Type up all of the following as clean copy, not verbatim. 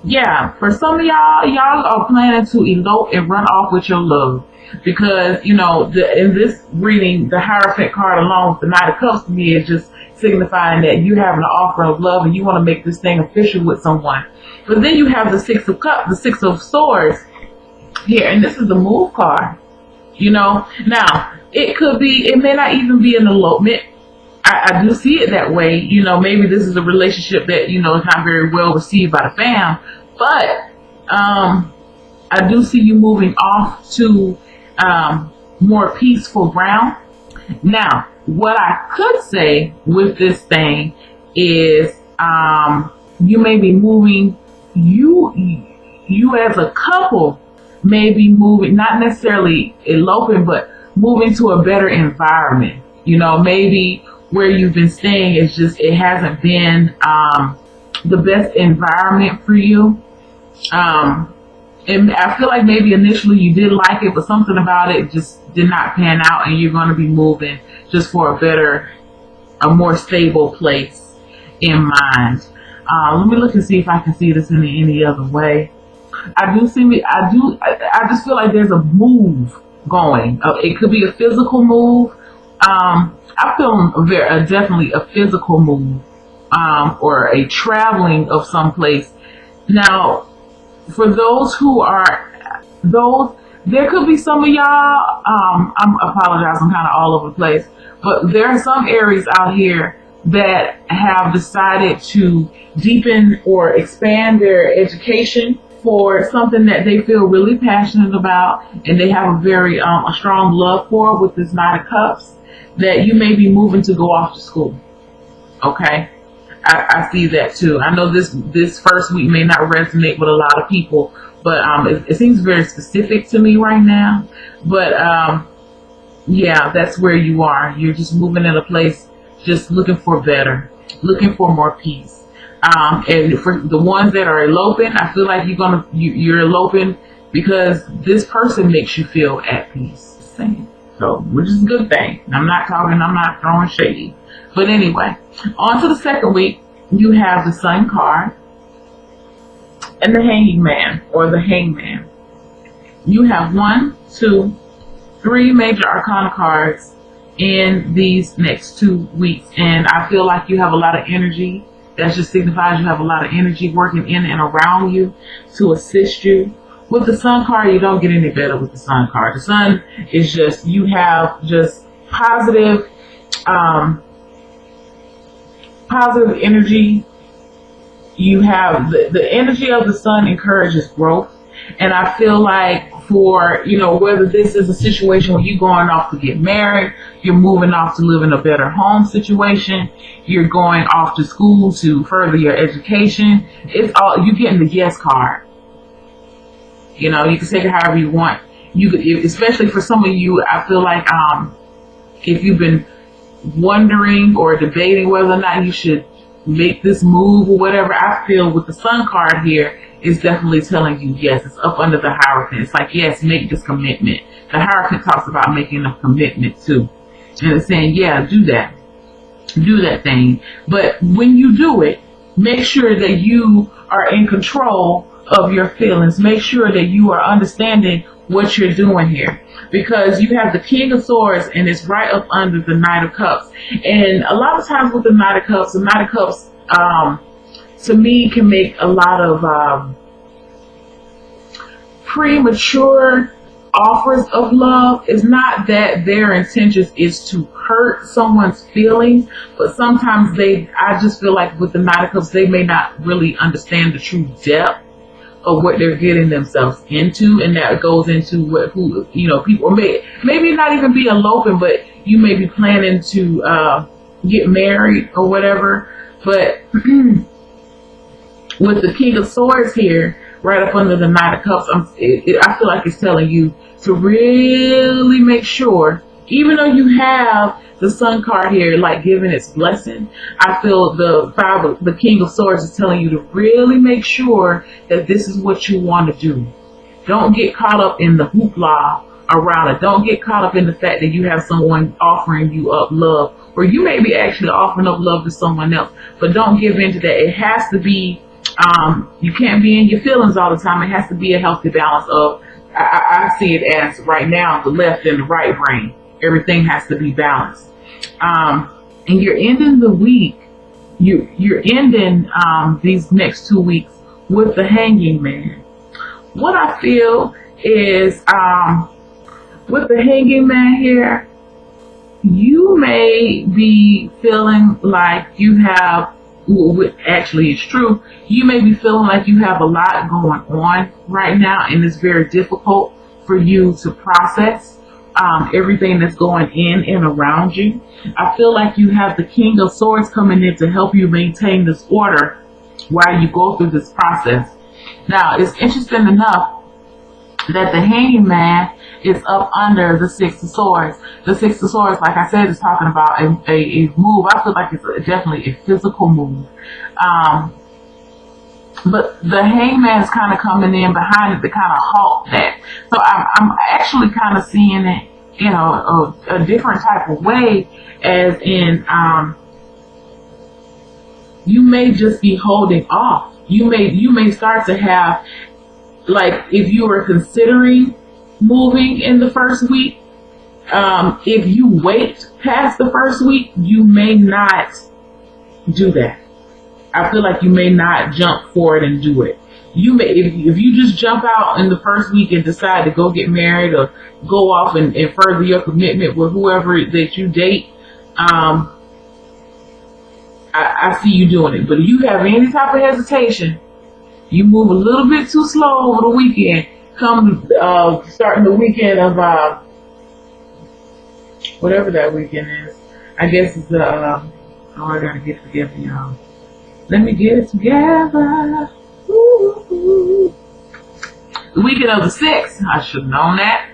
Yeah, for some of y'all are planning to elope and run off with your love. Because, in this reading, the Hierophant card along with the Knight of Cups to me is just signifying that you have an offer of love and you want to make this thing official with someone. But then you have the Six of Cups, the Six of Swords here, and this is the Move card. Now, it may not even be an elopement. I do see it that way. Maybe this is a relationship that, is not very well received by the fam. But I do see you moving off to more peaceful ground. Now, what I could say with this thing is you may be moving, you as a couple may be moving, not necessarily eloping, but moving to a better environment. Maybe where you've been staying is just, it hasn't been the best environment for you. And I feel like maybe initially you did like it, but something about it just did not pan out, and you're going to be moving just for a more stable place in mind. Let me look and see if I can see this in any other way. I just feel like there's a move going. It could be a physical move. I feel definitely a physical move, or a traveling of someplace. Now, for those there could be some of y'all, I apologize, I'm kind of all over the place, but there are some Aries out here that have decided to deepen or expand their education for something that they feel really passionate about, and they have a very a strong love for, with this Knight of Cups, that you may be moving to go off to school. Okay, I see that too. I know this first week may not resonate with a lot of people, but it seems very specific to me right now. But yeah, that's where you are. You're just moving in a place, just looking for better, looking for more peace. And for the ones that are eloping, I feel like you're eloping because this person makes you feel at peace. So, which is a good thing. I'm not throwing shade. But anyway, on to the second week, you have the Sun card and the Hanging Man, or the Hangman. You have 1, 2, 3 major arcana cards in these next 2 weeks, and I feel like you have a lot of energy. That just signifies you have a lot of energy working in and around you to assist you. With the Sun card, you don't get any better with the Sun card. The Sun is just, you have just positive energy. You have the energy of the Sun encourages growth. And I feel like for, whether this is a situation where you're going off to get married, you're moving off to live in a better home situation, you're going off to school to further your education, it's all, you getting the yes card. You can take it however you want. You could, especially for some of you, I feel like if you've been wondering or debating whether or not you should make this move or whatever, I feel with the Sun card here is definitely telling you yes. It's up under the Hierophant. It's like, yes, make this commitment. The Hierophant talks about making a commitment too, and it's saying, yeah, do that thing. But when you do it, make sure that you are in control of your feelings. Make sure that you are understanding what you're doing here, because you have the King of Swords and it's right up under the Knight of Cups. And a lot of times with the Knight of Cups, to me can make a lot of premature offers of love. It's not that their intentions is to hurt someone's feelings, but sometimes I just feel like with the Knight of Cups, they may not really understand the true depth of what they're getting themselves into, and that goes into people maybe not even be eloping, but you may be planning to get married or whatever. But with the King of Swords here, right up under the Knight of Cups, I feel like it's telling you to really make sure, even though you have the Sun card here, like giving its blessing, I feel the King of Swords is telling you to really make sure that this is what you want to do. Don't get caught up in the hoopla around it. Don't get caught up in the fact that you have someone offering you up love, or you may be actually offering up love to someone else, but don't give in to that. It has to be You can't be in your feelings all the time. It has to be a healthy balance of, I see it as right now, the left and the right brain. Everything has to be balanced. And you're ending the week, you're ending these next 2 weeks with the Hanging Man. What I feel is, with the Hanging Man here, you may be feeling like you have, actually it's true, you may be feeling like you have a lot going on right now, and it's very difficult for you to process everything that's going in and around you. I feel like you have the King of Swords coming in to help you maintain this order while you go through this process. Now, it's interesting enough that the Hanging Man is up under the Six of Swords. The Six of Swords, like I said, is talking about a move. I feel like it's definitely a physical move. But the Hangman is kind of coming in behind it to kind of halt that. So I'm actually kind of seeing it, you know, a different type of way, as in, you may just be holding off. You may start to have, like, if you were considering moving in the first week, if you wait past the first week, you may not do that. I feel like you may not jump for it and do it. You may, if you just jump out in the first week and decide to go get married or go off and further your commitment with whoever that you date, I see you doing it. But if you have any type of hesitation, you move a little bit too slow over the weekend. Come starting the weekend of whatever that weekend is. I guess it's I gotta get together, y'all. Let me get it together. Ooh. The weekend of the 6th. I should have known that.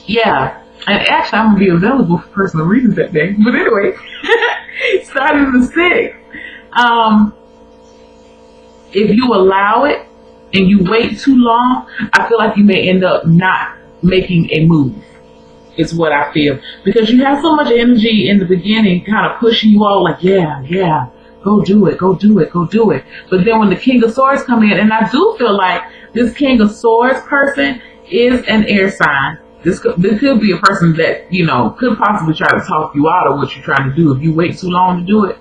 Yeah. And actually, I'm going to be available for personal reasons that day. But anyway, starting the 6th. If you allow it and you wait too long, I feel like you may end up not making a move. Is what I feel. Because you have so much energy in the beginning kind of pushing you all like, yeah, go do it, go do it, go do it. But then when the King of Swords come in, and I do feel like this King of Swords person is an air sign. This could be a person that, you know, could possibly try to talk you out of what you're trying to do if you wait too long to do it.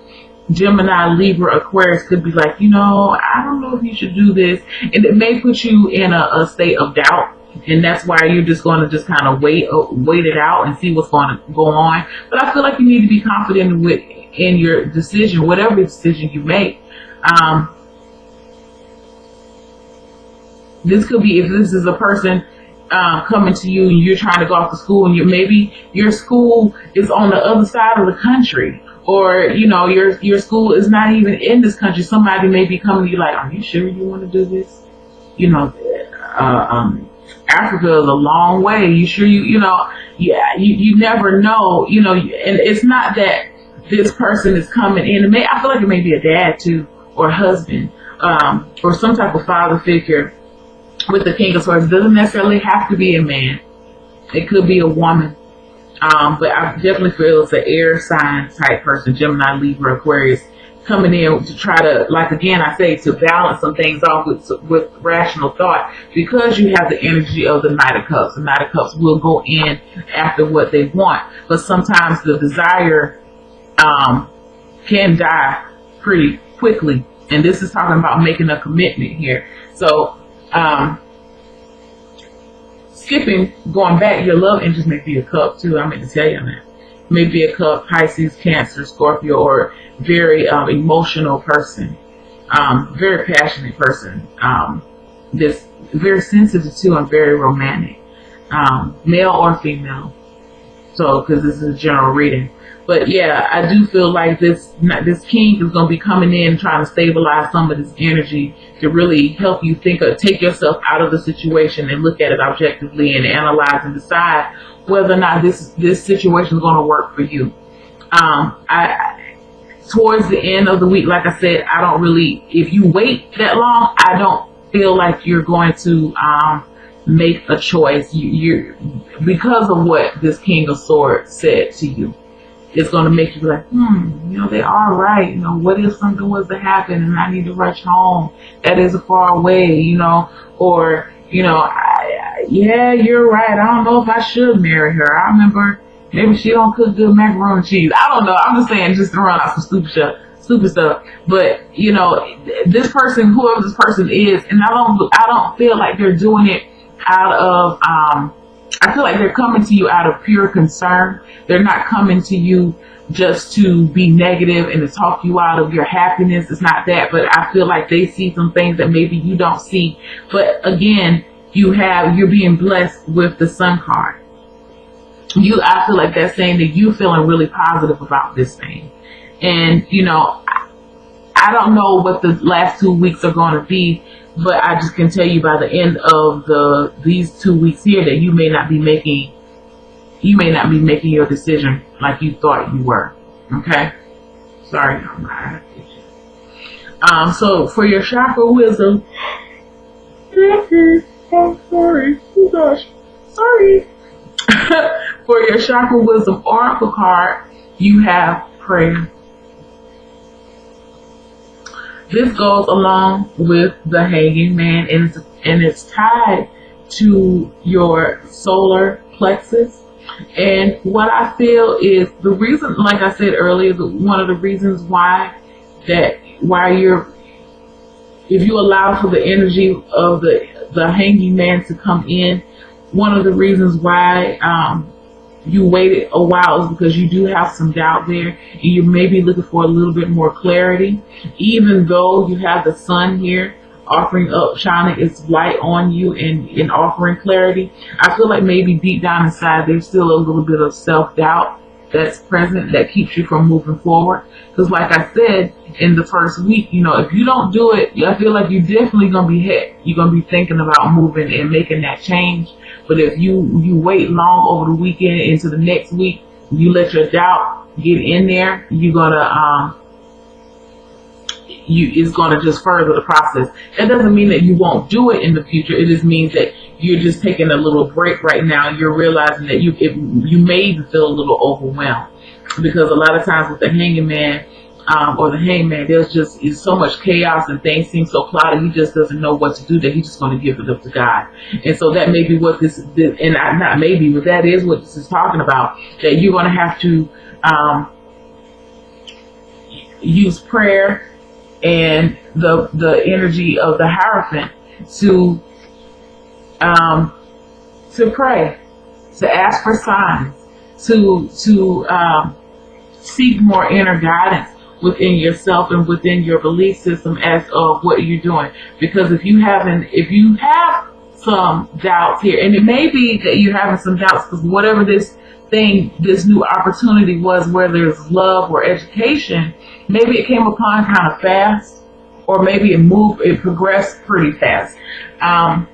Gemini, Libra, Aquarius could be like, you know, I don't know if you should do this. And it may put you in a state of doubt. And that's why you're just going to just kind of wait it out and see what's going to go on. But I feel like you need to be confident in your decision, whatever decision you make. This could be, if this is a person coming to you and you're trying to go off to school, and maybe your school is on the other side of the country, or you know your school is not even in this country. Somebody may be coming to you like, are you sure you want to do this? You know, Africa is a long way. You sure you know? Yeah, you never know. You know, and it's not that this person is coming in. I feel like it may be a dad too, or a husband, or some type of father figure. With the King of Swords, it doesn't necessarily have to be a man. It could be a woman. But I definitely feel it's an air sign type person, Gemini, Libra, Aquarius, coming in to try to, like again, I say, to balance some things off with rational thought, because you have the energy of the Knight of Cups. The Knight of Cups will go in after what they want, but sometimes the desire can die pretty quickly. And this is talking about making a commitment here. So, going back, your love interest may be a cup too. I meant to tell you that. Maybe a cup, Pisces, Cancer, Scorpio, or very emotional person, very passionate person, this very sensitive too, and very romantic, male or female. So, because this is a general reading. But yeah, I do feel like this king is going to be coming in trying to stabilize some of this energy to really help you take yourself out of the situation and look at it objectively and analyze and decide whether or not this situation is going to work for you. Towards the end of the week, like I said, I don't really, if you wait that long, I don't feel like you're going to make a choice. You because of what this King of Swords said to you. it's going to make you be like, you know, they are right. You know, what if something was to happen and I need to rush home? That is far away, you know, or, you know, yeah, you're right. I don't know if I should marry her. I remember maybe she don't cook good macaroni and cheese. I don't know. I'm just saying, just to run out some stupid stuff. But, you know, this person, whoever this person is, and I don't feel like they're doing it out of, I feel like they're coming to you out of pure concern. They're not coming to you just to be negative and to talk you out of your happiness. It's not that, but I feel like they see some things that maybe you don't see. But again, you're being blessed with the Sun card. I feel like that's saying that you're feeling really positive about this thing. And, you know, I don't know what the last 2 weeks are going to be, but I just can tell you by the end of these 2 weeks here that you may not be making your decision like you thought you were. Okay? Sorry. So for your chakra wisdom, oh, sorry. Oh gosh. Sorry. For your chakra wisdom oracle card, you have prayer. This goes along with the Hanging Man, and it's tied to your solar plexus. And what I feel is the reason, like I said earlier, one of the reasons why if you allow for the energy of the Hanging Man to come in, one of the reasons why you waited a while is because you do have some doubt there, and you may be looking for a little bit more clarity. Even though you have the Sun here shining its light on you and offering clarity, I feel like maybe deep down inside there's still a little bit of self-doubt that's present that keeps you from moving forward. Because like I said, in the first week, you know, if you don't do it, I feel like you're definitely going to be hit. You're going to be thinking about moving and making that change. But if you wait long over the weekend into the next week, you let your doubt get in there, it's gonna just further the process. That doesn't mean that you won't do it in the future. It just means that you're just taking a little break right now. You're realizing that you may even feel a little overwhelmed, because a lot of times with the Hanging Man or the Hangman, is so much chaos and things seem so cloudy. He just doesn't know what to do, that he's just going to give it up to God. And so that may be what this and not maybe, but that is what this is talking about. That you're going to have to use prayer and the energy of the Hierophant to pray, to ask for signs, to seek more inner guidance within yourself and within your belief system as of what you're doing. Because if you have some doubts here, and it may be that you're having some doubts because whatever this new opportunity was, whether it's love or education, maybe it came upon kind of fast, or maybe it progressed pretty fast. I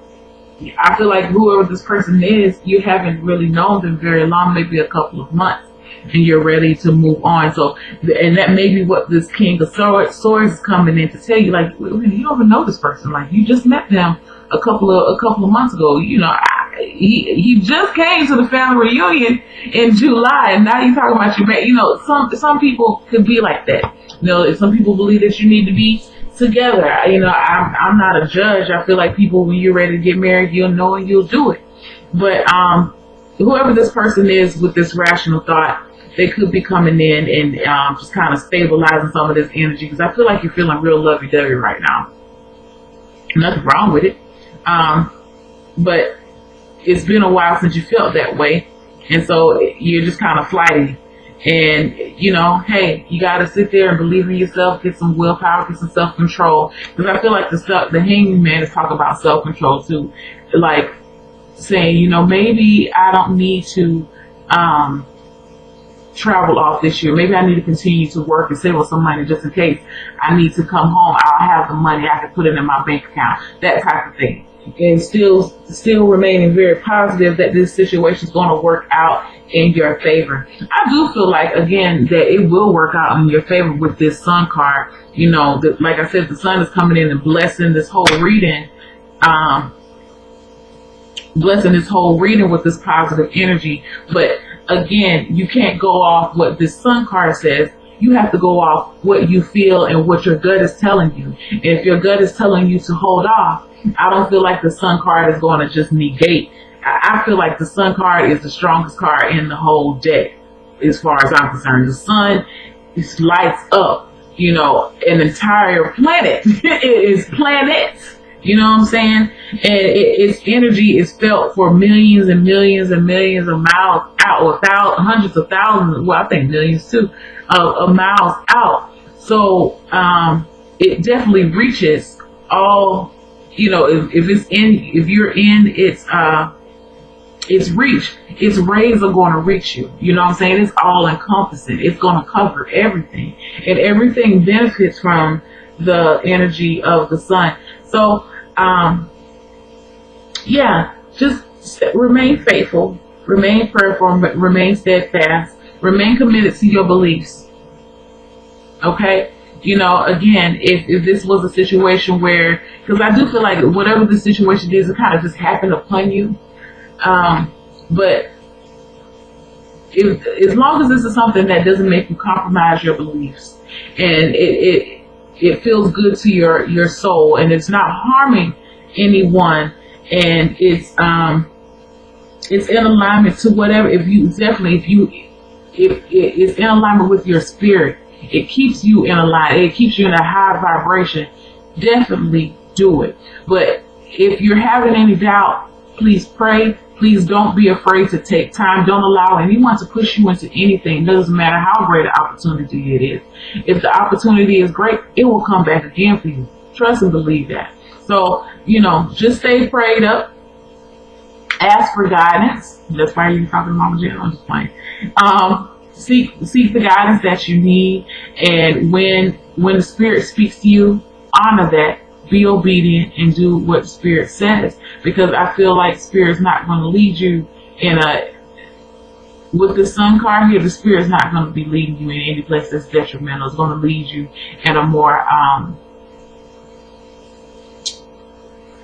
feel like whoever this person is, you haven't really known them very long, maybe a couple of months, and you're ready to move on. So, and that may be what this King of Swords is coming in to tell you. Like, you don't even know this person. Like, you just met them a couple of months ago. You know, he just came to the family reunion in July, and now you're talking about your man. You know, some people could be like that. You know, if some people believe that you need to be together. You know, I'm not a judge. I feel like people, when you're ready to get married, you'll know and you'll do it. But whoever this person is with this rational thought, they could be coming in and just kind of stabilizing some of this energy, because I feel like you're feeling real lovey-dovey right now. Nothing wrong with it. But it's been a while since you felt that way, and so you're just kind of flighty. And, you know, hey, you got to sit there and believe in yourself, get some willpower, get some self-control. Because I feel like the Hanging Man is talking about self-control too. Like saying, you know, maybe I don't need to travel off this year. Maybe I need to continue to work and save up some money just in case I need to come home. I'll have the money. I can put it in my bank account. That type of thing. And still remaining very positive that this situation is going to work out in your favor. I do feel like, again, that it will work out in your favor with this Sun card. You know, like I said, the Sun is coming in and blessing this whole reading, with this positive energy. But again, you can't go off what this Sun card says. You have to go off what you feel and what your gut is telling you. And if your gut is telling you to hold off, I don't feel like the Sun card is going to just negate. I feel like the Sun card is the strongest card in the whole deck, as far as I'm concerned. The Sun lights up, you know, an entire planet. It is planets. You know what I'm saying? And its energy is felt for millions and millions and millions of miles out, without hundreds of thousands, well, I think millions too, of miles out. So it definitely reaches all, you know, if you're in its reach, its rays are going to reach you. You know what I'm saying? It's all encompassing. It's going to cover everything, and everything benefits from the energy of the Sun. So, yeah, just remain faithful, remain prayerful, remain steadfast, remain committed to your beliefs. Okay? You know, again, if this was a situation where, because I do feel like whatever the situation is, it kind of just happened upon you. But as long as this is something that doesn't make you compromise your beliefs, and it feels good to your soul, and it's not harming anyone, and it's in alignment to whatever, if it's in alignment with your spirit, it keeps you in alignment, it keeps you in a high vibration, definitely do it. But if you're having any doubt, please pray. Please don't be afraid to take time. Don't allow anyone to push you into anything. It doesn't matter how great an opportunity it is. If the opportunity is great, it will come back again for you. Trust and believe that. So, you know, just stay prayed up. Ask for guidance. That's why you're talking to Mama Jen. I'm just playing. Seek the guidance that you need. And when the Spirit speaks to you, honor that. Be obedient and do what the Spirit says, because I feel like Spirit's not going to lead you with the Sun card here, the Spirit's not going to be leading you in any place that's detrimental. It's going to lead you in a more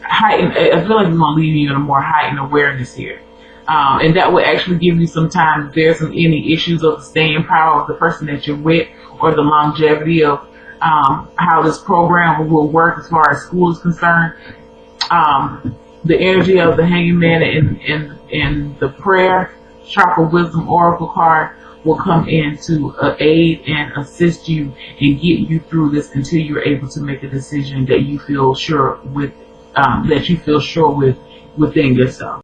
heightened, I feel like it's going to lead you in a more heightened awareness here. And that will actually give you some time, if there's any issues of the staying power of the person that you're with, or the longevity of how this program will work as far as school is concerned. The energy of the Hanging Man and the prayer chakra wisdom oracle card will come in to aid and assist you and get you through this until you're able to make a decision that you feel sure with, within yourself.